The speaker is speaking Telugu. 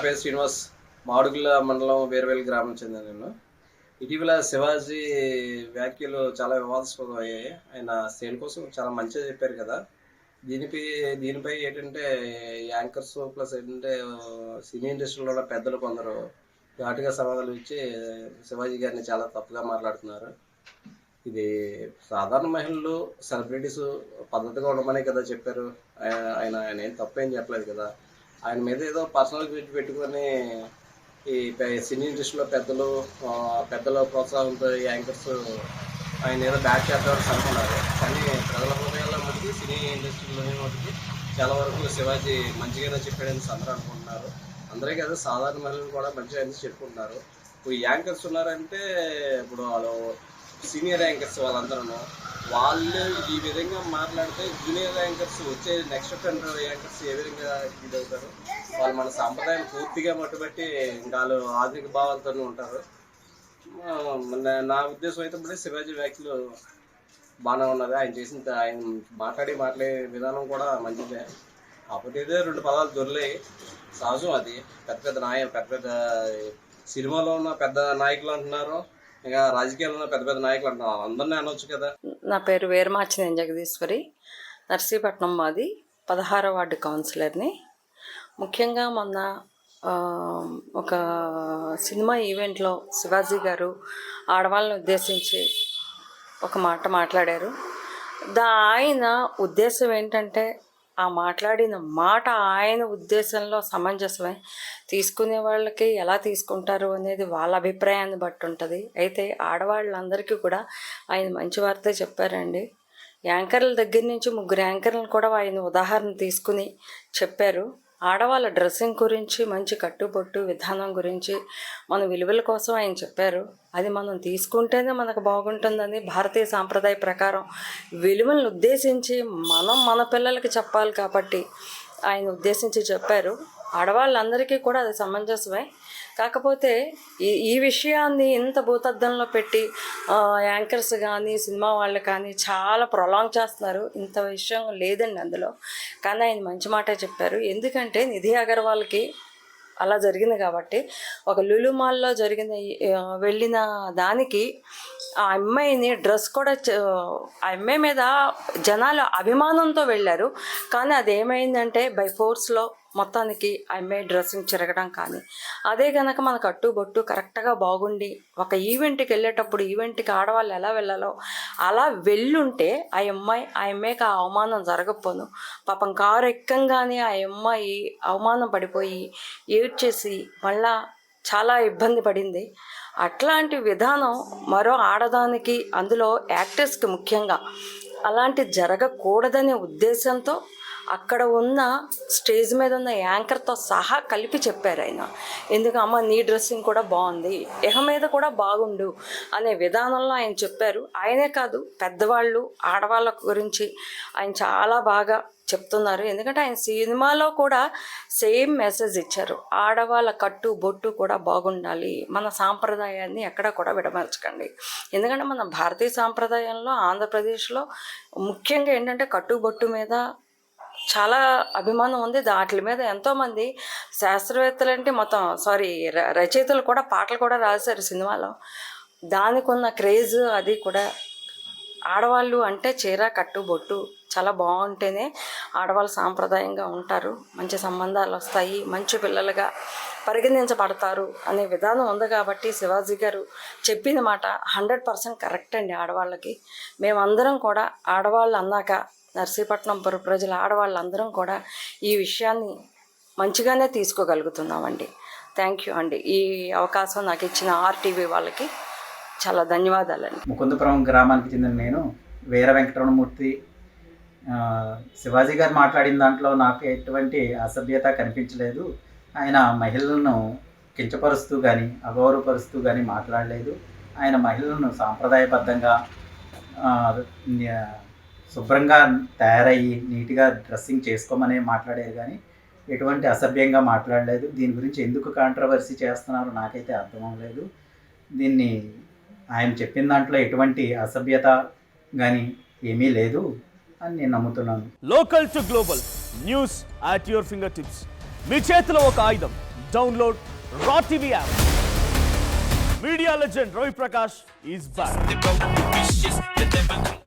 పేరు శ్రీనివాస్. మాడుగుల మండలం వేర్వేలు గ్రామం చెందిన నేను. ఇటీవల శివాజీ వ్యాఖ్యలు చాలా వివాదాస్పదం అయ్యాయి. ఆయన సేల్ కోసం చాలా మంచిగా చెప్పారు కదా. దీనిపై ఏంటంటే యాంకర్స్ ప్లస్ ఏంటంటే సినీ ఇండస్ట్రీలో ఉన్న పెద్దలు కొందరు ఘాటుగా సవాళ్ళు ఇచ్చి శివాజీ గారిని చాలా తప్పుగా మాట్లాడుతున్నారు. ఇది సాధారణ మహిళలు సెలబ్రిటీస్ పద్ధతిగా ఉండమనే కదా చెప్పారు. ఆయన ఏం తప్పేం చెప్పలేదు కదా. ఆయన మీద ఏదో పర్సనల్ పెట్టుకొని ఈ సినీ ఇండస్ట్రీలో పెద్దల ప్రోత్సాహంతో ఈ యాంకర్స్ ఆయన ఏదో బ్యాక్ చేద్దామని అనుకున్నారు. కానీ ప్రజల హృదయాల్లో మటుకు సినీ ఇండస్ట్రీలోనే మటుకు చాలా వరకు శివాజీ మంచిగానే చెప్పాడని అందరూ అనుకుంటున్నారు. అందరే కదా, సాధారణ మహిళలు కూడా మంచిగా చెప్పుకుంటున్నారు. ఇప్పుడు యాంకర్స్ ఉన్నారంటే ఇప్పుడు వాళ్ళు సీనియర్ యాంకర్స్ వాళ్ళు ఈ విధంగా మాట్లాడితే జూనియర్ యాంకర్స్ వచ్చే నెక్స్ట్ 10 యాంకర్స్ ఏ విధంగా ఇదవుతారు? వాళ్ళు మన సాంప్రదాయం పూర్తిగా మట్టుబట్టి ఇంకా వాళ్ళు ఆధునిక భావాలతోనే ఉంటారు. నా ఉద్దేశం అయితే ఇప్పుడు శివాజీ వ్యాఖ్యలు బాగానే ఉన్నది. ఆయన మాట్లాడే విధానం కూడా మంచిదే. కాకపోతే ఇదే 2 పదాలు దొరికాయి, సహజం. అది పెద్ద సినిమాలో ఉన్న పెద్ద నాయకులు అంటున్నారు, ఇంకా రాజకీయాల్లో పెద్ద నాయకులు అంటున్నారు. అందరినీ అనొచ్చు కదా. నా పేరు వీరమాచినేని జగదీశ్వరి, నర్సీపట్నం మాది, 16వ వార్డు కౌన్సిలర్ని. ముఖ్యంగా మొన్న ఒక సినిమా ఈవెంట్లో శివాజీ గారు ఆడవాళ్ళని ఉద్దేశించి ఒక మాట మాట్లాడారు. ఆయన ఉద్దేశం ఏంటంటే ఆ మాట్లాడిన మాట ఆయన ఉద్దేశంలో సమంజసమే. తీసుకునే వాళ్ళకి ఎలా తీసుకుంటారు అనేది వాళ్ళ అభిప్రాయాన్ని బట్టి ఉంటుంది. అయితే ఆడవాళ్ళందరికీ కూడా ఆయన మంచి వార్తే చెప్పారండి. యాంకర్ల దగ్గర నుంచి 3 యాంకర్లను కూడా ఆయన ఉదాహరణ తీసుకుని చెప్పారు. ఆడవాళ్ళ డ్రెస్సింగ్ గురించి, మంచి కట్టుబొట్టు విధానం గురించి, మన విలువల కోసం ఆయన చెప్పారు. అది మనం తీసుకుంటేనే మనకు బాగుంటుందని భారతీయ సాంప్రదాయ ప్రకారం విలువలను ఉద్దేశించి మన పిల్లలకి చెప్పాలి కాబట్టి ఆయన ఉద్దేశించి చెప్పారు. ఆడవాళ్ళందరికీ కూడా అది సమంజసమే. కాకపోతే ఈ విషయాన్ని ఇంత భూతద్దంలో పెట్టి యాంకర్స్ కానీ సినిమా వాళ్ళు కానీ చాలా ప్రొలాంగ్ చేస్తున్నారు. ఇంత విషయం లేదండి అందులో. కానీ ఆయన మంచి మాటే చెప్పారు. ఎందుకంటే నిధి అగర్వాల్కి అలా జరిగింది కాబట్టి, ఒక లులు మాల్లో వెళ్ళిన దానికి ఆ అమ్మాయిని డ్రెస్ కూడా ఆ అమ్మాయి మీద జనాలు అభిమానంతో వెళ్ళారు. కానీ అదేమైందంటే బై ఫోర్స్లో మొత్తానికి ఆ అమ్మాయి డ్రెస్సింగ్ చిరగడం కానీ, అదే కనుక మన కట్టుబొట్టు కరెక్ట్గా బాగుండి ఒక ఈవెంట్కి వెళ్ళేటప్పుడు ఈవెంట్కి ఆడవాళ్ళు ఎలా వెళ్ళాలో అలా వెళ్ళుంటే ఆ అమ్మాయికి ఆ అవమానం జరగకపోను. పాపం కారు ఎక్కంగానే ఆ అమ్మాయి అవమానం పడిపోయి ఏడ్చేసి మళ్ళా చాలా ఇబ్బంది పడింది. అట్లాంటి విధానం మరో ఆడదానికి, అందులో యాక్టర్స్కి ముఖ్యంగా అలాంటి జరగకూడదనే ఉద్దేశంతో అక్కడ ఉన్న స్టేజ్ మీద ఉన్న యాంకర్తో సహా కలిపి చెప్పారు ఆయన. ఎందుకు అమ్మ నీ డ్రెస్సింగ్ కూడా బాగుంది, ఇహ మీద కూడా బాగుండు అనే విధానంలో ఆయన చెప్పారు. ఆయనే కాదు, పెద్దవాళ్ళు ఆడవాళ్ళ గురించి ఆయన చాలా బాగా చెప్తున్నారు. ఎందుకంటే ఆయన సినిమాలో కూడా సేమ్ మెసేజ్ ఇచ్చారు. ఆడవాళ్ళ కట్టు బొట్టు కూడా బాగుండాలి, మన సాంప్రదాయాన్ని ఎక్కడ కూడా విడమర్చకండి. ఎందుకంటే మన భారతీయ సాంప్రదాయంలో ఆంధ్రప్రదేశ్లో ముఖ్యంగా ఏంటంటే కట్టుబొట్టు మీద చాలా అభిమానం ఉంది. వాటి మీద ఎంతోమంది శాస్త్రవేత్తలంటే రచయితలు కూడా పాటలు కూడా రాశారు సినిమాలో. దానికి ఉన్న క్రేజ్ అది కూడా. ఆడవాళ్ళు అంటే చీర కట్టుబొట్టు చాలా బాగుంటేనే ఆడవాళ్ళు సాంప్రదాయంగా ఉంటారు, మంచి సంబంధాలు వస్తాయి, మంచి పిల్లలుగా పరిగణించబడతారు అనే విధానం ఉంది. కాబట్టి శివాజీ గారు చెప్పిన మాట 100% కరెక్ట్ అండి. ఆడవాళ్ళకి మేమందరం కూడా ఆడవాళ్ళు అన్నాక నర్సీపట్నం ప్రజల ఆడవాళ్ళందరం కూడా ఈ విషయాన్ని మంచిగానే తీసుకోగలుగుతున్నామండి. థ్యాంక్ యూ అండి. ఈ అవకాశం నాకు ఇచ్చిన RTV వాళ్ళకి చాలా ధన్యవాదాలండి. ముకుందపురం గ్రామానికి చెందిన నేను వీర వెంకటరమణమూర్తి. శివాజీ గారు మాట్లాడిన దాంట్లో నాకు ఎటువంటి అసభ్యత కనిపించలేదు. ఆయన మహిళలను కించపరుస్తూ కానీ అగౌరవపరుస్తూ కానీ మాట్లాడలేదు. ఆయన మహిళలను సాంప్రదాయబద్ధంగా శుభ్రంగా తయారయ్యి నీట్గా డ్రెస్సింగ్ చేసుకోమని మాట్లాడారు, కానీ ఎటువంటి అసభ్యంగా మాట్లాడలేదు. దీని గురించి ఎందుకు కాంట్రవర్సీ చేస్తున్నారో నాకైతే అర్థం అవ్వలేదు. దీన్ని ఆయన చెప్పిన దాంట్లో ఎటువంటి అసభ్యత కానీ ఏమీ లేదు అని నేను నమ్ముతున్నాను. Local to global news at your finger tips. మీ చేతిలో ఒక ఆయుధం, Download Raw TV app. Media legend Ravi Prakash is back.